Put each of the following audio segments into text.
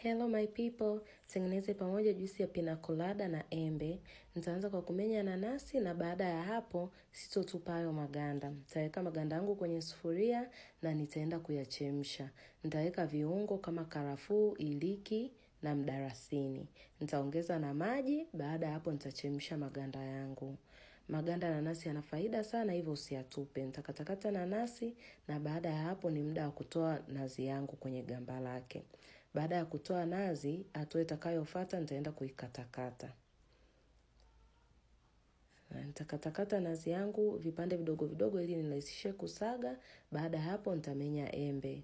Hello my people, tengeneze pamoja juisi ya pina colada na embe. Nitaanza kwa kumenya nanasi na baada ya hapo sitotupa hayo maganda. Nitaweka maganda yangu kwenye sufuria na nitaenda kuyachemsha. Nitaweka viungo kama karafuu, iliki na mdarasini. Nitaongeza na maji, baada ya hapo nitachemsha maganda yangu. Maganda nanasi yana faida sana, hivyo usiyatupe. Nitakatakata nanasi na baada ya hapo ni muda wa kutoa nazi yangu kwenye gamba lake. Baada ya kutoa nazi, hatua itakayofuata nitaenda kuikatakata. Nitakatakata nazi yangu vipande vidogo vidogo ili nirahisishe kusaga. Baada ya hapo nitamenya embe.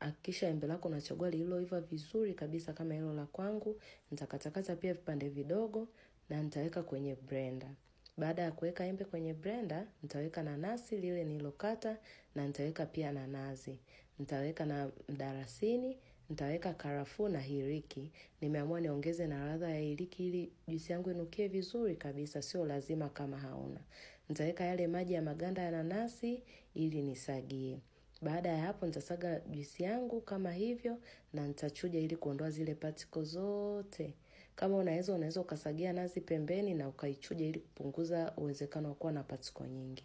Hakikisha embe lako unachagua lililoiva vizuri kabisa kama hilo la kwangu. Nitakatakata pia vipande vidogo na nitaweka kwenye blender. Baada ya kuweka embe kwenye blender, nitaweka nanasi lile nililokata na nitaweka pia na nazi. Nitaweka na mdarasini, nitaweka karafuu na hiliki. Nimeamua niongeze na ladha ya hiliki ili juisi yangu inukie vizuri kabisa, sio lazima kama hauna. Nitaweka yale maji ya maganda ya nanasi ili nisagie. Baada ya hapo nitasaga juisi yangu kama hivyo na nitachuja ili kuondoa zile particles zote. Kama unaweza ukasagia nazi pembeni na ukaichuja ili kupunguza uwezekano wa kuwa na particles nyingi.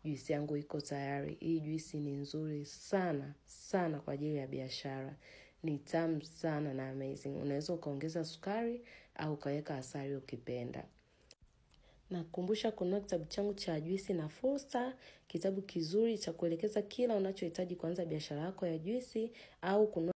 Juisi yangu iko tayari. Hii juisi ni nzuri sana sana kwa ajili ya biashara. Ni tamu sana na amazing. Unaweza ukaongeza sukari au ukaweka asali ukipenda. Nakumbusha kununua kitabu changu cha juisi na fursa, kitabu kizuri cha kuelekeza kila unachohitaji kuanza biashara yako ya juisi au kununua